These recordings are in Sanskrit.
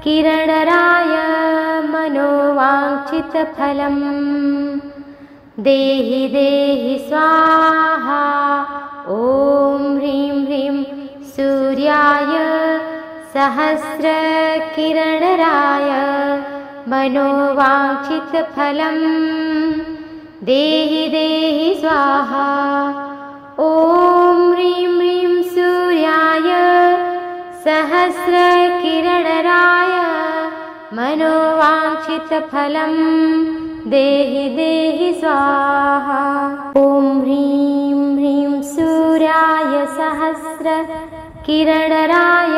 किरणराय मनोवाञ्छितफलम् देहि देहि स्वाहा। ॐ ह्रीं ह्रीं सूर्याय सहस्रकिरणराय मनोवाञ्छितफलम् देहि देहि स्वाहा। ॐ ह्रीं ह्रीं सूर्याय सहस्रकिरणराय मनोवाञ्छितफलम् देहि देहि स्वाहा। ॐ ह्रीं ह्रीं सूर्याय सहस्रकिरणराय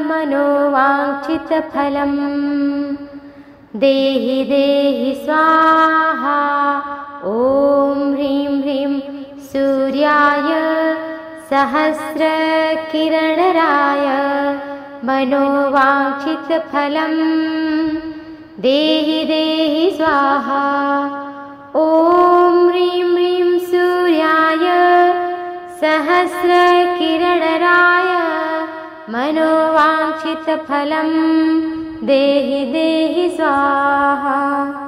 मनोवाञ्छितफलम् देहि देहि स्वाहा। ॐ ह्रीं ह्रीं सूर्याय सहस्रकिरणराय मनोवाञ्छितफलम् देहि देहि स्वाहा। ॐ ह्रीं ह्रीं सूर्याय सहस्रकिरणराय मनोवाञ्छितफलम् देहि देहि स्वाहा।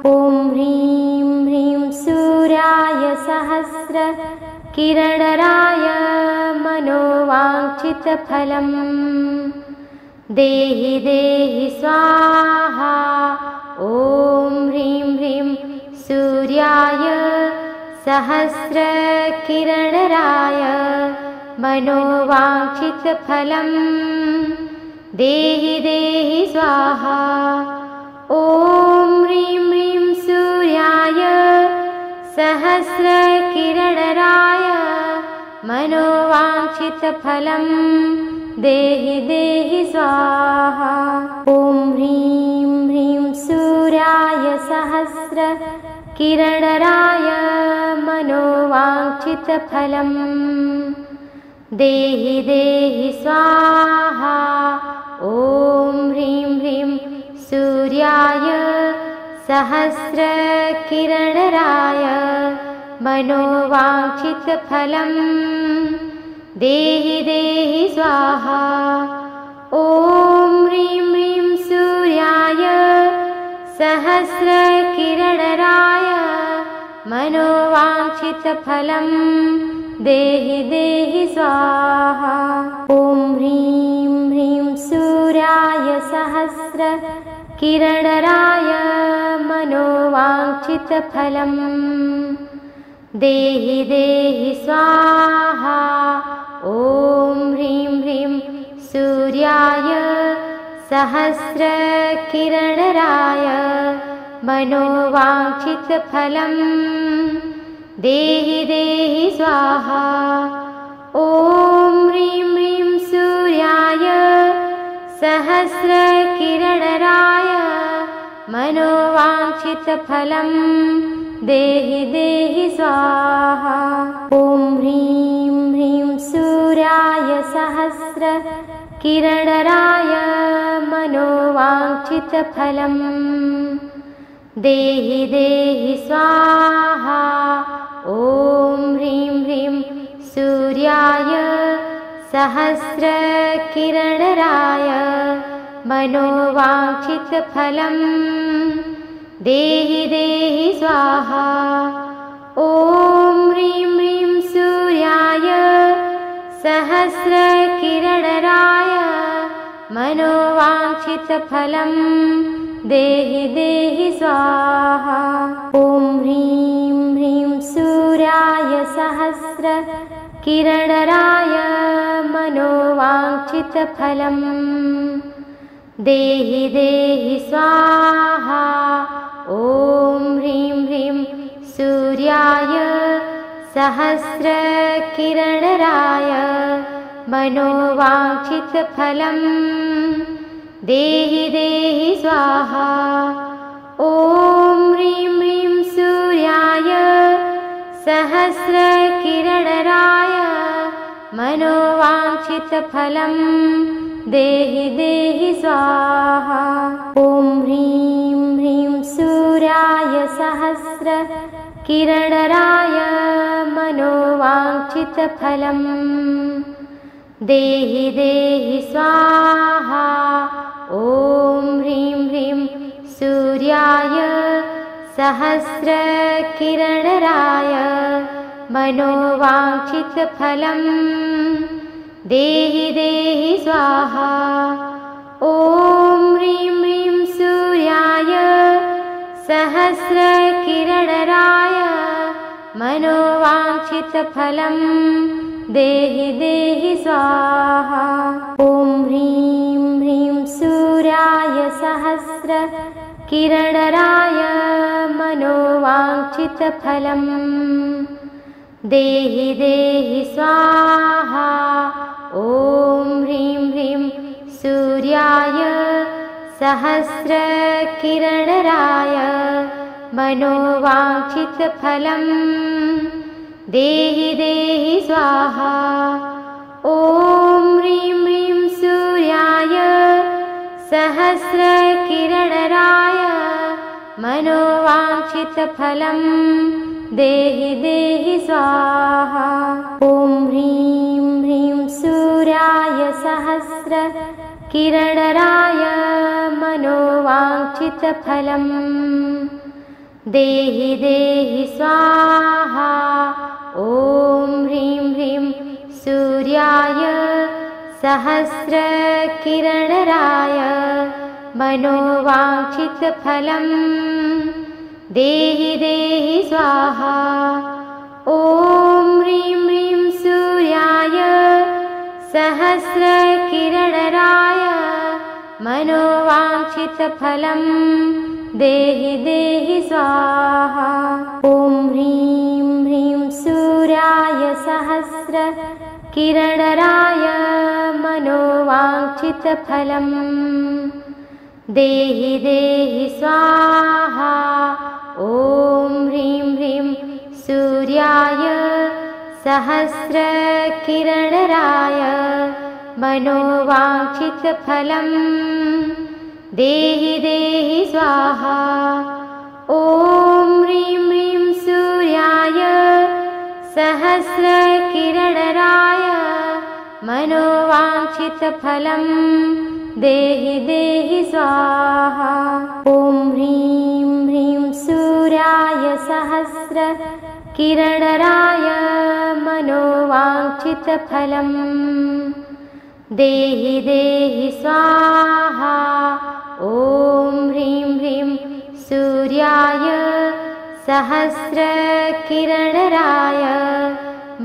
ॐ ह्रीं ह्रीं सूर्याय सहस्रकिरणराय मनोवाञ्छितफलम् देहि देहि स्वाहा। ॐ ह्रीं ह्रीं सूर्याय सहस्रकिरणराय मनोवाञ्छितफलम् देहि देहि स्वाहा। ॐ ह्रीं ह्रीं सूर्याय सहस्रकिरणराय मनोवाञ्छितफलम् देहि देहि स्वाहा। ॐ ह्रीं ह्रीं सूर्याय सहस्रकिरणराय मनोवाञ्छितफलम् देहि देहि स्वाहा। ॐ ह्रीं ह्रीं सूर्याय सहस्रकिरणराय मनोवाञ्छितफलम् देहि देहि स्वाहा। ॐ ह्रीं ह्रीं सूर्याय सहस्रकिरणराय मनोवाञ्छितफलम् देहि देहि स्वाहा। ॐ ह्रीं ह्रीं सूर्याय सहस्रकिरणराय मनोवाञ्छितफलम् देहि देहि स्वाहा। ॐ ह्रीं ह्रीं सूर्याय सहस्रकिरणराय मनोवाञ्छितफलम् देहि देहि स्वाहा। ॐ ह्रीं ह्रीं सूर्याय सहस्रकिरणराय मनोवाञ्छितफलम् देहि देहि स्वाहा। ॐ ह्रीं ह्रीं सूर्याय सहस्रकिरणराय मनोवाञ्छितफलम् देहि देहि स्वाहा। ॐ ह्रीं ह्रीं सूर्याय सहस्रकिरणराय मनोवाञ्छितफलम् देहि देहि स्वाहा। ॐ ह्रीं ह्रीं सूर्याय सहस्रकिरणराय मनोवाञ्छितफलम् देहि देहि स्वाहा। ॐ ह्रीं ह्रीं सूर्याय सहस्रकिरणराय मनोवाञ्छितफलम् देहि देहि स्वाहा। ॐ ह्रीं ह्रीं सूर्याय सहस्रकिरणराय मनोवाञ्छितफलम् देहि देहि स्वाहा। ॐ ह्रीं ह्रीं सूर्याय सहस्रकिरणराय मनोवाञ्छितफलम् देहि देहि स्वाहा। ॐ ह्रीं ह्रीं सूर्याय सहस्रकिरणराय मनोवाञ्छितफलम् देहि देहि स्वाहा। ॐ ॐ ह्रीं ह्रीं सूर्याय सहस्रकिरणराय मनोवाञ्छितफलं देहि देहि स्वाहा। ॐ ह्रीं ह्रीं सूर्याय सहस्रकिरणराय मनोवाञ्छितफलं देहि देहि स्वाहा। ॐ ह्रीं ह्रीं सूर्याय सहस्रकिरणराय मनोवाञ्छितफलं देहि देहि स्वाहा। ॐ ह्रीं ह्रीं सूर्याय सहस्रकिरणराय मनोवाञ्छितफलं देहि देहि स्वाहा। ॐ ह्रीं ह्रीं सूर्याय सहस्रकिरणराय मनोवाञ्छितफलं देहि देहि स्वाहा। ॐ ह्रीं ह्रीं सूर्याय सहस्रकिरणराय मनोवाञ्छितफलं देहि देहि स्वाहा। ॐ ह्रीं ह्रीं सूर्याय सहस्रकिरणराय मनोवाञ्छितफलं देहि देहि स्वाहा। ॐ ह्रीं ह्रीं सूर्याय सहस्रकिरणराय मनोवाञ्छितफलं देहि देहि स्वाहा। ॐ ह्रीं ह्रीं सूर्याय सहस्रकिरणराय मनोवाञ्छितफलं देहि देहि स्वाहा। ॐ ह्रीं ह्रीं सूर्याय सहस्रकिरणराय मनोवाञ्छितफलं देहि देहि स्वाहा। ॐ ह्रीं ह्रीं सूर्याय सहस्रकिरणराय मनोवाञ्छितफलं देहि देहि स्वाहा। ॐ ह्रीं ह्रीं सूर्याय सहस्रकिरणराय मनोवाञ्छितफलं देहि देहि स्वाहा। ॐ ह्रीं ह्रीं सूर्याय सहस्रकिरणराय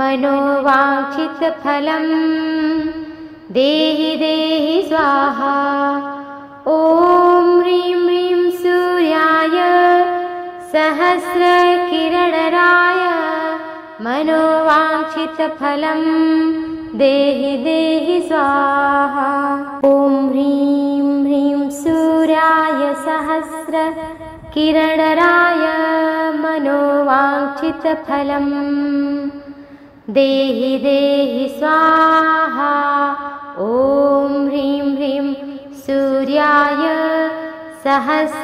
मनोवाञ्छितफलं देहि देहि स्वाहा। ॐ ह्रीं ह्रीं सूर्याय सहस्रकिरणराय मनोवाञ्छितफलं देहि देहि स्वाहा। ॐ ह्रीं ह्रीं सूर्याय सहस्रकिरणराय मनोवाञ्छितफलं देहि देहि स्वाहा। ॐ ह्रीं ह्रीं सूर्याय सहस्रकिरणराय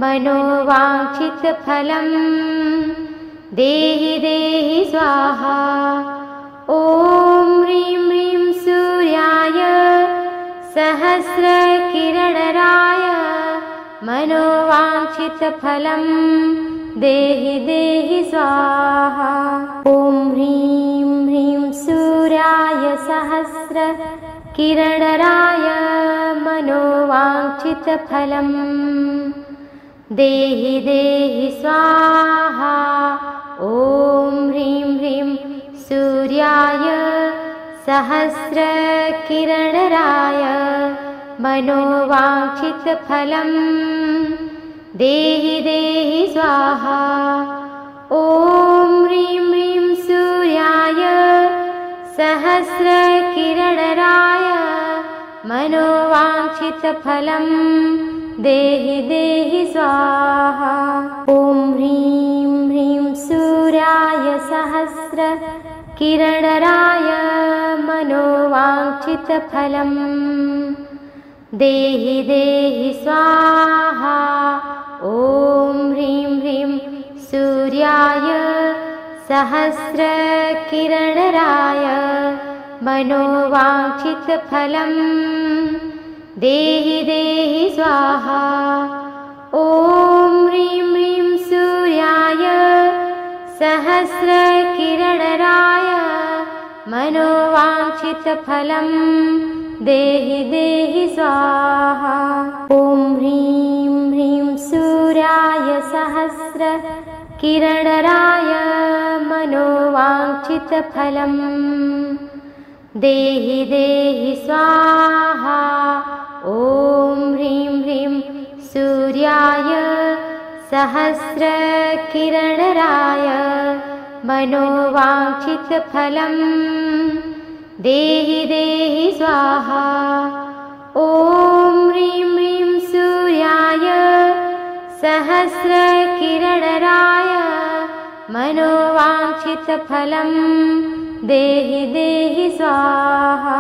मनोवाञ्छितफलं देहि देहि स्वाहा। ॐ ह्रीं ह्रीं सूर्याय सहस्रकिरणराय मनोवाञ्छितफलं देहि देहि स्वाहा। ॐ ह्रीं ह्रीं सूर्याय सहस्रकिरणराय मनोवाञ्छितफलं देहि देहि स्वाहा। ॐ ह्रीं ह्रीं सूर्याय सहस्रकिरणराय मनोवाञ्छितफलं देहि देहि स्वाहा। ॐ ह्रीं ह्रीं सूर्याय सहस्रकिरणराय मनोवाञ्छितफलं देहि देहि स्वाहा। ॐ ह्रीं ह्रीं सूर्याय सहस्रकिरणराय मनोवाञ्छितफलं देहि देहि स्वाहा। ॐ ह्रीं ह्रीं सूर्याय सहस्रकिरणराय मनोवाञ्छितफलं देहि देहि स्वाहा। ॐ ह्रीं ह्रीं सूर्याय सहस्रकिरणराय मनोवाञ्छितफलं देहि देहि स्वाहा। ॐ ह्रीं ह्रीं सूर्याय सहस्रकिरणराय मनोवाञ्छितफलं देहि देहि स्वाहा। ॐ ह्रीं ह्रीं सूर्याय सहस्रकिरणराय मनोवाञ्छितफलं देहि देहि स्वाहा। ॐ ह्रीं ह्रीं सूर्याय सहस्रकिरणराय मनोवाञ्छितफलं देहि देहि स्वाहा।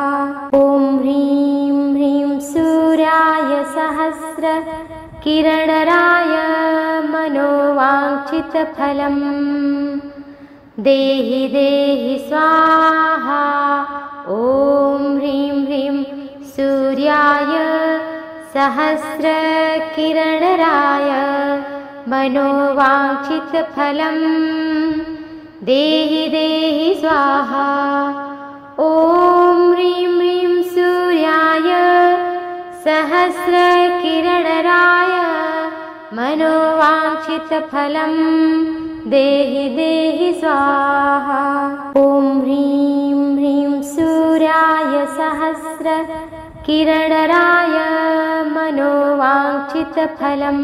ॐ ह्रीं ह्रीं सूर्याय सहस्रकिरणराय मनोवाञ्छितफलं देहि देहि स्वाहा। ॐ ह्रीं ह्रीं सूर्याय सहस्रकिरणराय मनोवाञ्छितफलं देहि देहि स्वाहा। ॐ ह्रीं ह्रीं सूर्याय सहस्रकिरणराय मनोवाञ्छितफलं देहि देहि स्वाहा। ॐ ह्रीं ह्रीं सूर्याय सहस्रकिरणराय मनोवाञ्छितफलं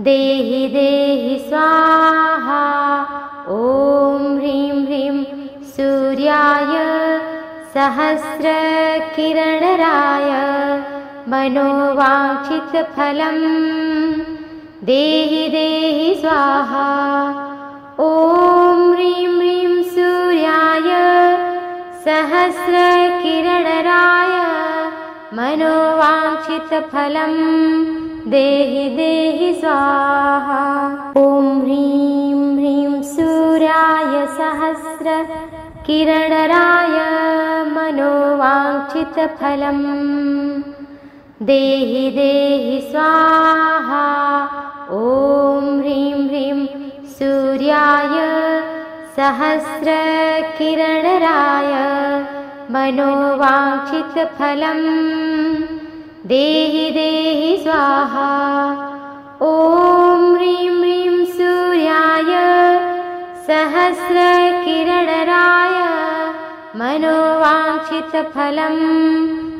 देहि देहि स्वाहा। ॐ ह्रीं ह्रीं सूर्याय सहस्रकिरणराय मनोवाञ्छितफलं देहि देहि स्वाहा। ॐ ह्रीं ह्रीं सूर्याय सहस्रकिरणराय मनोवाञ्छितफलं देहि देहि स्वाहा। ॐ ह्रीं ह्रीं सूर्याय सहस्रकिरणराय मनोवाञ्छितफलं देहि देहि स्वाहा। ॐ ह्रीं ह्रीं सूर्याय सहस्रकिरणराय मनोवाञ्छितफलं देहि देहि स्वाहा। ॐ ह्रीं ह्रीं सूर्याय सहस्रकिरणराय मनोवाञ्छितफलं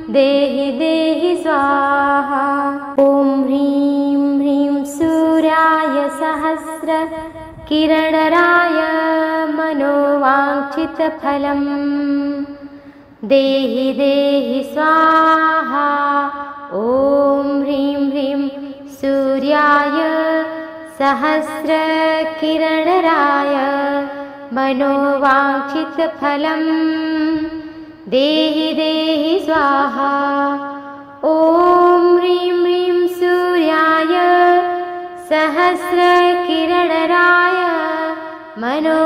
देहि देहि स्वाहा। ॐ ह्रीं ह्रीं सूर्याय सहस्रकिरणराय मनोवाञ्छितफलं देहि देहि स्वाहा। ॐ ह्रीं ह्रीं सूर्याय सहस्रकिरणराय मनोवाञ्छितफलं देहि देहि स्वाहा। ॐ ह्रीं ह्रीं सूर्याय सहस्रकिरणराय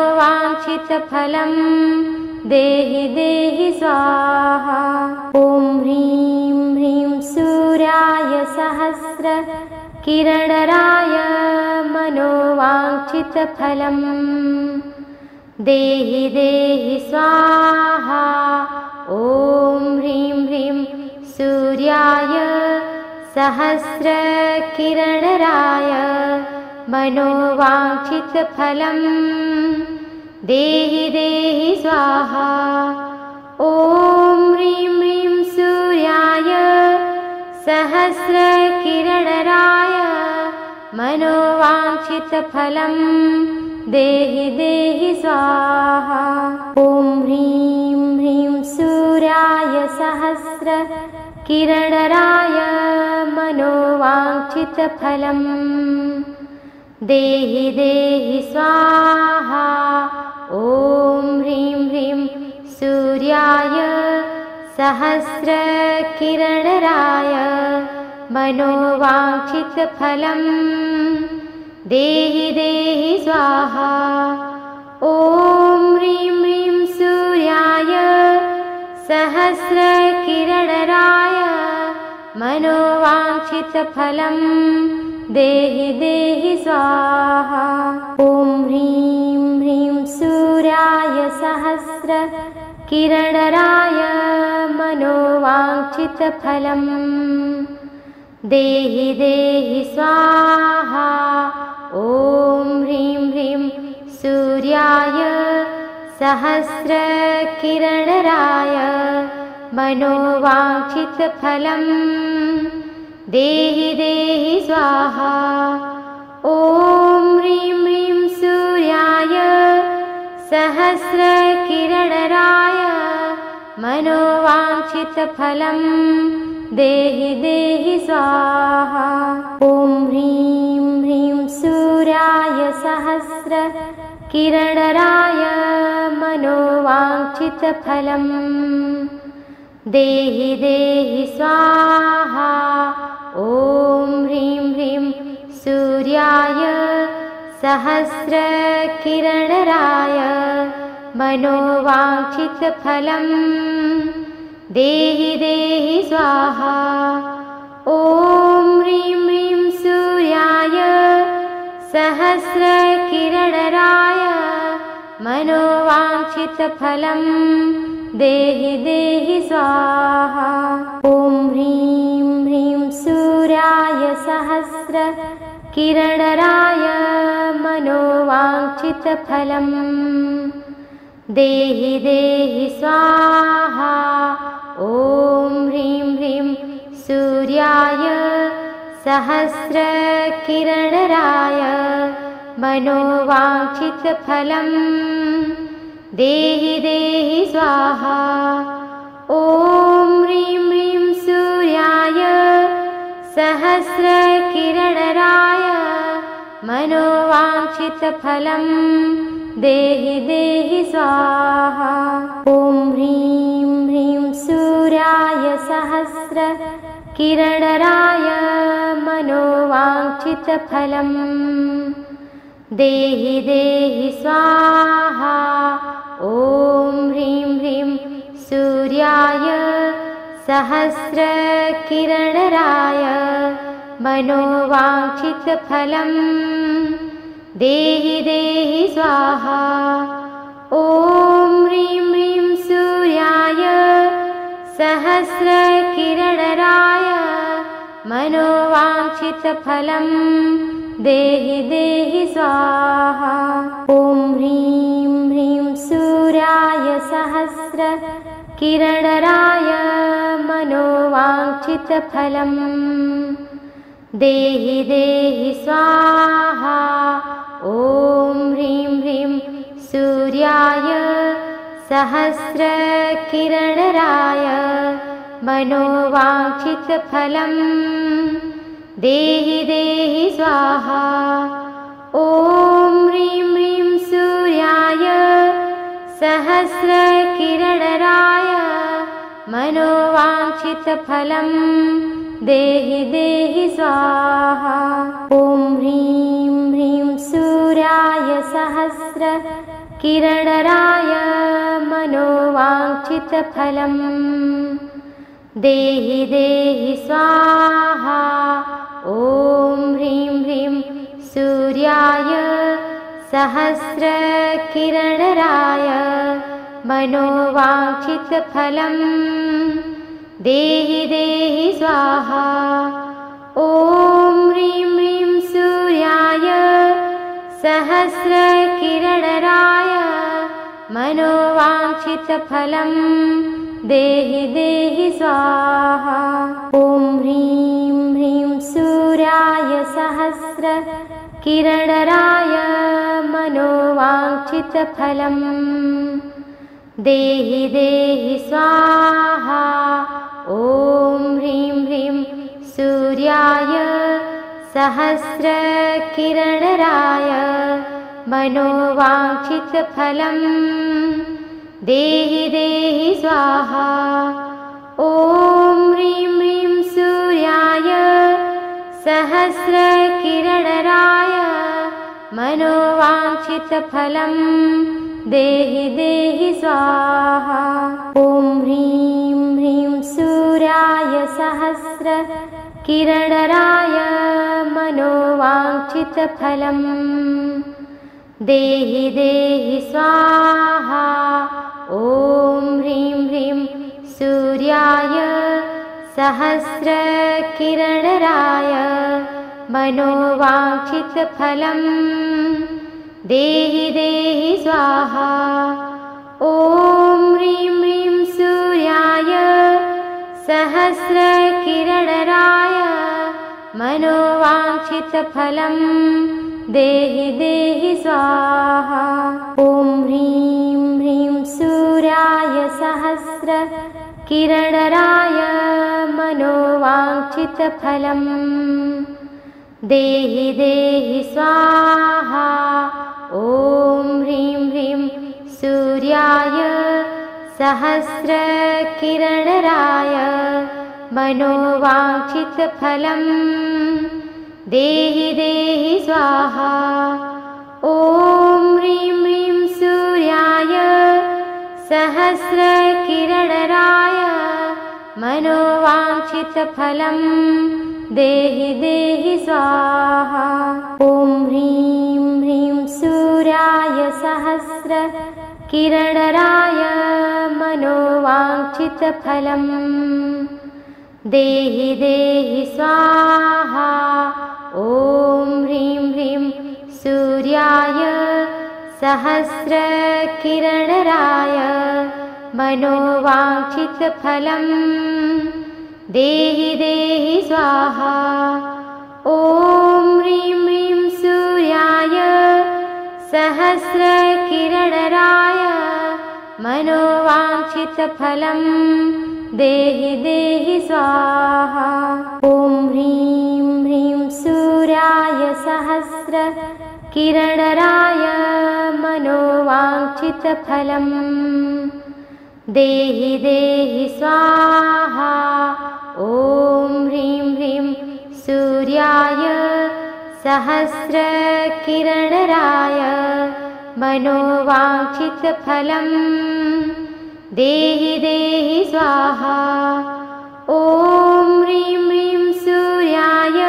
मनोवाञ्छितफलं देहि देहि स्वाहा। ॐ ह्रीं ह्रीं सूर्याय सहस्रकिरणराय मनोवाञ्छितफलं देहि देहि स्वाहा। ॐ ह्रीं ह्रीं सूर्याय सहस्रकिरणराय मनोवाञ्छितफलं देहि देहि स्वाहा। ॐ ह्रीं ह्रीं सूर्याय सहस्रकिरणराय मनोवाञ्छितफलं देहि देहि स्वाहा। ॐ ह्रीं ह्रीं सूर्याय सहस्रकिरणराय मनोवाञ्छितफलं देहि देहि स्वाहा। ॐ ह्रीं ह्रीं सूर्याय सहस्रकिरणराय मनोवाञ्छितफलं देहि देहि स्वाहा। ॐ ह्रीं ह्रीं सूर्याय सहस्रकिरणराय मनोवाञ्छितफलं देहि देहि स्वाहा। ॐ ह्रीं ह्रीं सूर्याय सहस्रकिरणराय मनोवाञ्छितफलं देहि देहि स्वाहा। ॐ ह्रीं ह्रीं सूर्याय सहस्रकिरणराय मनोवाञ्छितफलं देहि देहि स्वाहा। ॐ ह्रीं ह्रीं सूर्याय सहस्रकिरणराय मनोवाञ्छितफलं देहि देहि स्वाहा। ॐ ह्रीं ह्रीं सूर्याय सहस्रकिरणराय मनोवाञ्छितफलं देहि देहि स्वाहा। ॐ ह्रीं ह्रीं सूर्याय सहस्रकिरणराय मनोवाञ्छितफलं देहि देहि स्वाहा। ॐ ह्रीं ह्रीं सूर्याय सहस्रकिरणराय मनोवाञ्छितफलं देहि देहि स्वाहा। ॐ ह्रीं ह्रीं सूर्याय सहस्रकिरणराय मनोवाञ्छितफलं देहि देहि स्वाहा। ॐ ह्रीं ह्रीं सूर्याय सहस्रकिरणराय मनोवाञ्छितफलं देहि देहि स्वाहा। ॐ ह्रीं ह्रीं सूर्याय सहस्रकिरणराय मनोवाञ्छितफलं देहि देहि स्वाहा। ॐ ह्रीं ह्रीं सूर्याय सहस्रकिरणराय मनोवाञ्छितफलं देहि देहि स्वाहा। ॐ ह्रीं ह्रीं सूर्याय सहस्रकिरणराय मनोवाञ्छितफलं देहि देहि स्वाहा। ॐ ह्रीं ह्रीं सूर्याय सहस्रकिरणराय मनोवाञ्छितफलं देहि देहि स्वाहा। ॐ ह्रीं ह्रीं सूर्याय सहस्रकिरणराय मनोवाञ्छितफलं देहि देहि स्वाहा। ॐ ह्रीं ह्रीं सूर्याय सहस्रकिरणराय मनोवाञ्छितफलं देहि देहि स्वाहा। ॐ ह्रीं ह्रीं सूर्याय सहस्रकिरणराय मनोवाञ्छितफलं देहि देहि स्वाहा। ॐ ह्रीं ह्रीं सूर्याय सहस्रकिरणराय मनोवाञ्छितफलं देहि देहि स्वाहा। ॐ ह्रीं ह्रीं सूर्याय सहस्रकिरणराय मनोवाञ्छितफलं देहि देहि स्वाहा। ॐ ह्रीं ह्रीं सूर्याय सहस्रकिरणराय मनोवाञ्छितफलं देहि देहि स्वाहा। ॐ ह्रीं ह्रीं सूर्याय सहस्रकिरणराय मनोवाञ्छितफलं देहि देहि स्वाहा। ॐ ह्रीं ह्रीं सूर्याय सहस्रकिरणराय मनोवाञ्छितफलं देहि देहि स्वाहा। ॐ ह्रीं ह्रीं सूर्याय सहस्रकिरणराय मनोवाञ्छितफलं देहि देहि स्वाहा। ॐ ह्रीं सहस्रकिरणराय मनोवाञ्छितफलम् देहि देहि स्वाहा। ॐ ह्रीं ह्रीं सूर्याय सहस्रकिरणराय मनोवाञ्छितफलम् देहि देहि स्वाहा। ॐ ह्रीं ह्रीं सूर्याय सहस्रकिरणराय मनोवाञ्छितफलम् देहि देहि स्वाहा। ॐ ह्रीं ह्रीं सूर्याय सहस्रकिरणराय मनोवाञ्छितफलम् देहि देहि स्वाहा। ॐ ह्रीं ह्रीं सूर्याय सहस्रकिरणराय मनोवाञ्छितफलम् देहि देहि स्वाहा। ॐ ह्रीं ह्रीं सूर्याय सहस्रकिरणराय मनोवाञ्छितफलम् देहि देहि स्वाहा। ॐ ह्रीं ह्रीं सूर्याय सहस्रकिरणराय मनोवाञ्छितफलम् देहि देहि स्वाहा। ॐ ह्रीं ह्रीं सूर्याय सहस्रकिरणराय मनोवाञ्छितफलम् देहि देहि स्वाहा। ॐ ह्रीं ह्रीं सूर्याय सहस्रकिरणराय मनोवाञ्छितफलम् देहि देहि स्वाहा। ॐ ह्रीं ह्रीं सूर्याय सहस्रकिरणराय मनोवाञ्छितफलम् देहि देहि स्वाहा। ॐ ह्रीं ह्रीं सूर्याय सहस्रकिरणराय मनोवाञ्छितफलम् देहि देहि स्वाहा। ॐ ह्रीं ह्रीं सूर्याय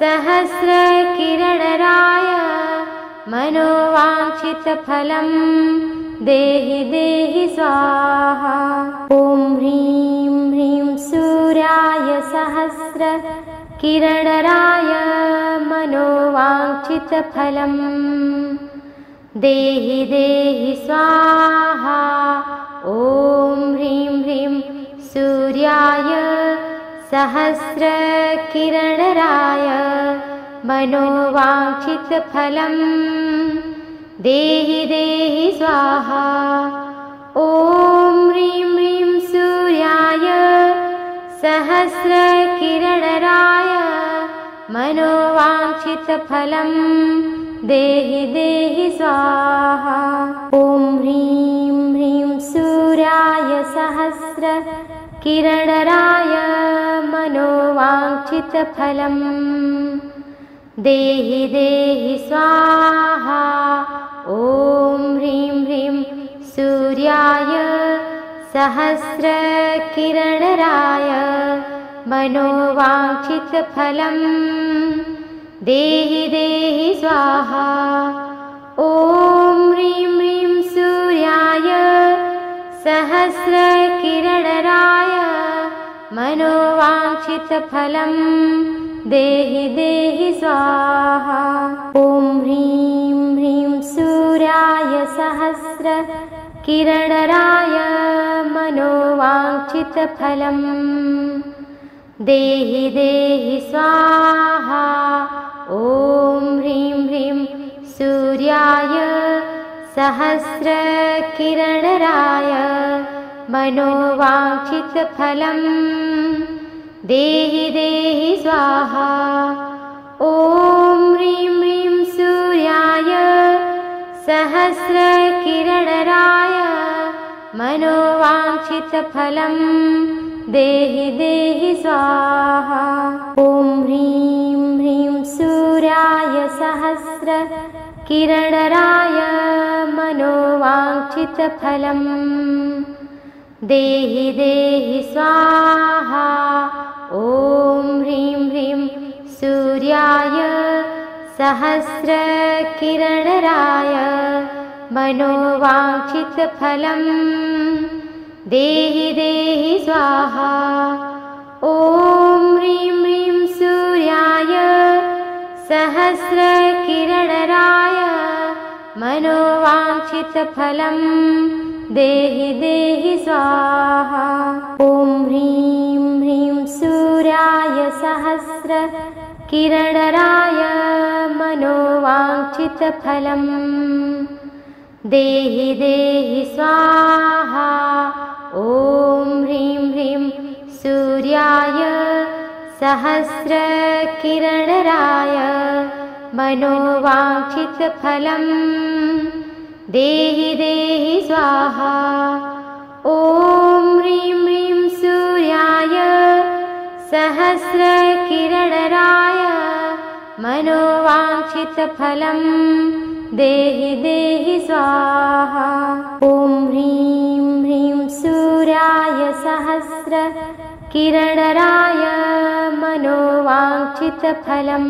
सहस्रकिरणराय मनोवाञ्छितफलम् देहि देहि स्वाहा। ॐ ह्रीं ह्रीं सूर्याय सहस्रकिरणराय मनोवाञ्छितफलम् देहि देहि स्वाहा। ॐ ह्रीं ह्रीं सूर्याय सहस्रकिरणराय मनोवाञ्छितफलम् देहि देहि स्वाहा। ॐ ह्रीं ह्रीं सूर्याय सहस्रकिरणराय मनोवाञ्छितफलम् देहि देहि स्वाहा। ॐ ह्रीं ह्रीं सूर्याय सहस्रकिरणराय मनोवाञ्छितफलम् देहि देहि स्वाहा। ॐ ह्रीं ह्रीं सूर्याय सहस्रकिरणराय मनोवाञ्छितफलम् देहि देहि स्वाहा। ॐ ह्रीं ह्रीं सूर्याय सहस्रकिरणराय मनोवाञ्छितफलम् देहि देहि स्वाहा। ॐ ह्रीं ह्रीं सूर्याय सहस्रकिरणराय मनोवाञ्छितफलम् देहि देहि स्वाहा। ॐ ह्रीं ह्रीं सूर्याय सहस्रकिरणराय मनोवाञ्छितफलम् देहि देहि स्वाहा। ॐ ह्रीं ह्रीं सूर्याय सहस्रकिरणराय मनोवाञ्छितफलम् देहि देहि स्वाहा। ॐ ह्रीं ह्रीं सूर्याय सहस्रकिरणराय मनोवाञ्छितफलम् देहि देहि स्वाहा। ॐ ह्रीं ह्रीं सूर्याय सहस्रकिरणराय मनोवाञ्छितफलं देहि देहि स्वाहा। ॐ ह्रीं ह्रीं सूर्याय सहस्रकिरणराय मनोवाञ्छितफलं देहि देहि स्वाहा। ॐ ह्रीं ह्रीं सूर्याय सहस्रकिरणराय मनोवाञ्छितफलं देहि देहि स्वाहा। ॐ ह्रीं ह्रीं सूर्याय सहस्रकिरणराय मनोवाञ्छितफलं देहि देहि स्वाहा। ॐ ह्रीं ह्रीं सूर्याय सहस्रकिरणराय मनोवाञ्छितफलं देहि देहि स्वाहा। ॐ ह्रीं ह्रीं सूर्याय सहस्रकिरणराय मनोवाञ्छितफलं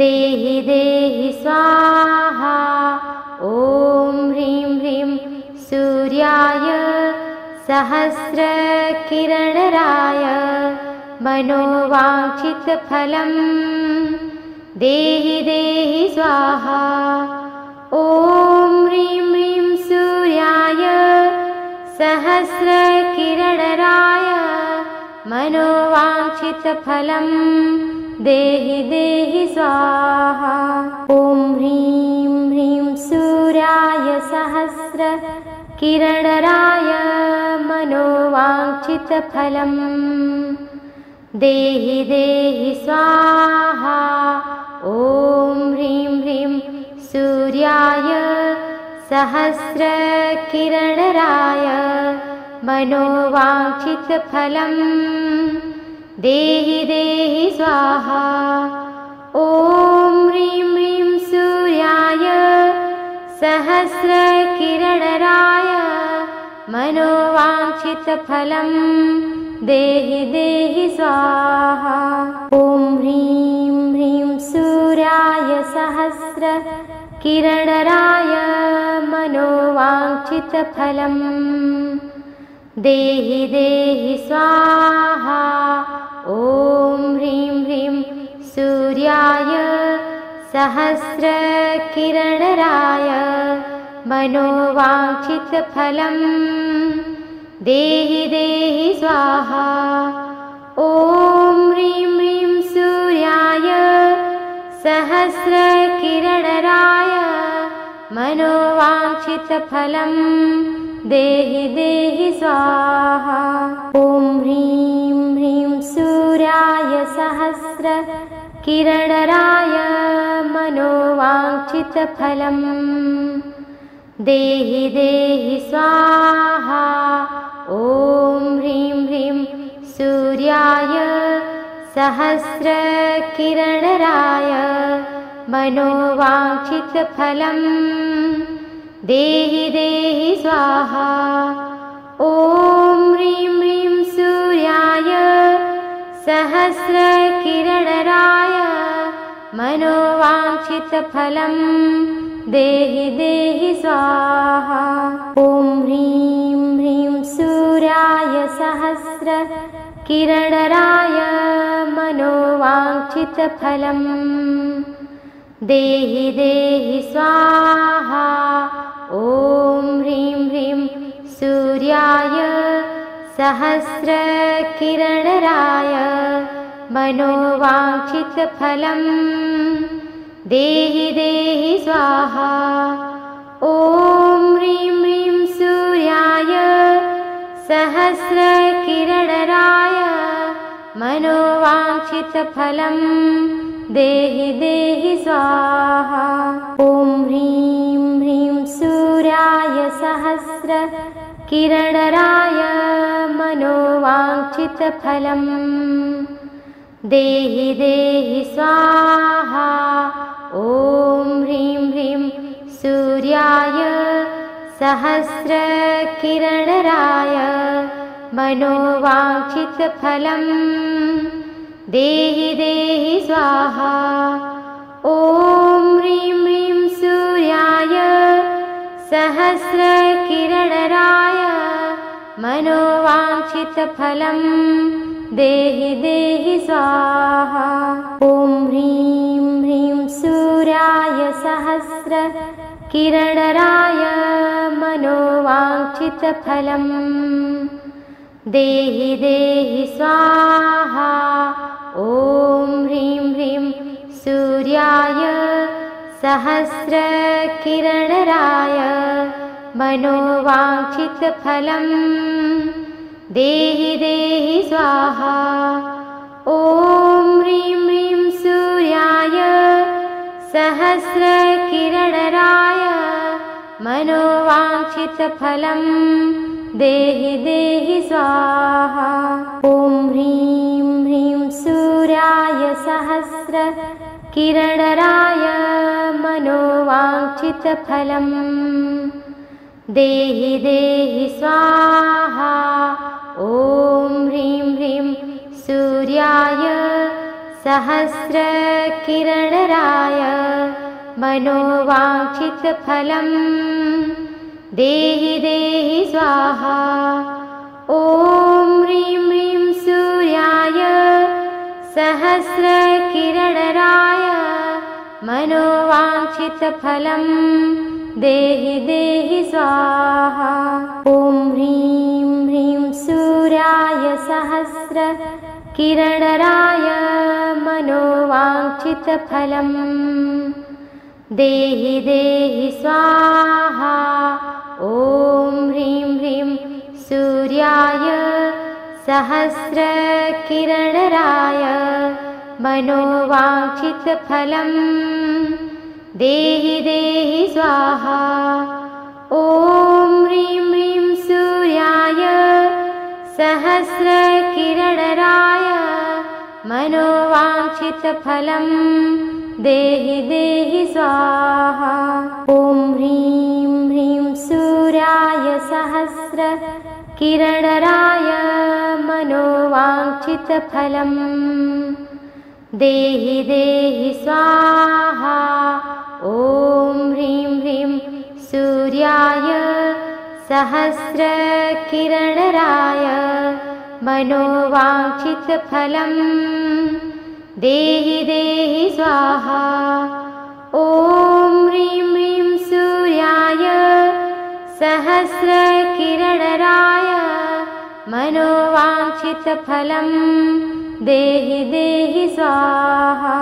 देहि देहि स्वाहा। ॐ ह्रीं ह्रीं सूर्याय सहस्रकिरणराय मनोवाञ्छितफलं देहि देहि स्वाहा। ॐ ह्रीं ह्रीं सूर्याय सहस्रकिरणराय मनोवाञ्छितफलं देहि देहि स्वाहा। ॐ ह्रीं ह्रीं सूर्याय सहस्रकिरणराय मनोवाञ्छितफलं देहि देहि स्वाहा। ॐ ह्रीं ह्रीं सूर्याय सहस्रकिरणराय मनोवाञ्छितफलं देहि देहि स्वाहा। ॐ ह्रीं ह्रीं सूर्याय सहस्रकिरणराय मनोवाञ्छितफलं देहि देहि स्वाहा। ॐ ह्रीं ह्रीं सूर्याय सहस्रकिरणराय मनोवाञ्छितफलं देहि देहि स्वाहा। ॐ ह्रीं ह्रीं सूर्याय सहस्रकिरणराय मनोवाञ्छितफलं देहि देहि स्वाहा। ॐ ह्रीं ह्रीं सूर्याय सहस्रकिरणराय मनोवाञ्छितफलं देहि देहि स्वाहा। ॐ ह्रीं ह्रीं सूर्याय सहस्रकिरणराय मनोवाञ्छितफलं देहि देहि स्वाहा। ॐ ह्रीं ह्रीं सूर्याय सहस्रकिरणराय मनोवाञ्छितफलं देहि देहि स्वाहा। ॐ ह्रीं ह्रीं सूर्याय सहस्रकिरणराय मनोवाञ्छितफलं देहि देहि स्वाहा। ॐ ह्रीं ह्रीं सूर्याय सहस्रकिरणराय मनोवाञ्छितफलं देहि देहि स्वाहा। ॐ ह्रीं ह्रीं सूर्याय सहस्रकिरणराय मनोवाञ्छितफलं देहि देहि स्वाहा। ॐ ह्रीं ह्रीं सूर्याय सहस्रकिरणराय मनोवाञ्छितफलं देहि देहि स्वाहा। ॐ ह्रीं ह्रीं सूर्याय सहस्रकिरणराय मनोवाञ्छितफलं देहि देहि स्वाहा। ॐ ह्रीं ह्रीं सूर्याय सहस्रकिरणराय मनोवाञ्छितफलं देहि देहि स्वाहा। ॐ ह्रीं ह्रीं सूर्याय सहस्रकिरणराय मनोवाञ्छितफलं देहि देहि स्वाहा। ॐ ह्रीं ह्रीं सूर्याय सहस्रकिरणराय मनोवाञ्छितफलं देहि देहि स्वाहा। ॐ ह्रीं ह्रीं सूर्याय सहस्रकिरणराय मनोवाञ्छितफलं देहि देहि स्वाहा। ॐ ह्रीं ह्रीं सूर्याय सहस्रकिरणराय मनोवाञ्छितफलं देहि देहि स्वाहा। ॐ ह्रीं ह्रीं सूर्याय सहस्रकिरणराय मनोवाञ्छितफलं देहि देहि स्वाहा। ॐ ह्रीं ह्रीं सूर्याय सहस्रकिरणराय मनोवाञ्छितफलं देहि देहि स्वाहा। ॐ ह्रीं ह्रीं सूर्याय सहस्रकिरणराय मनोवाञ्छितफलं देहि देहि स्वाहा। ॐ ह्रीं ह्रीं सूर्याय सहस्रकिरणराय मनोवाञ्छितफलं देहि देहि स्वाहा। ॐ ह्रीं ह्रीं सूर्याय सहस्रकिरणराय मनोवाञ्छितफलं देहि देहि स्वाहा। ॐ ह्रीं ह्रीं सूर्याय सहस्रकिरणराय मनोवाञ्छितफलं देहि देहि स्वाहा। ॐ ह्रीं ह्रीं सूर्याय सहस्रकिरणराय मनोवाञ्छितफलं देहि देहि स्वाहा। ॐ ह्रीं ह्रीं सूर्याय सहस्रकिरणराय मनोवाञ्छितफलं देहि देहि स्वाहा। ॐ ह्रीं ह्रीं सूर्याय सहस्रकिरणराय मनोवाञ्छितफलं देहि देहि स्वाहा।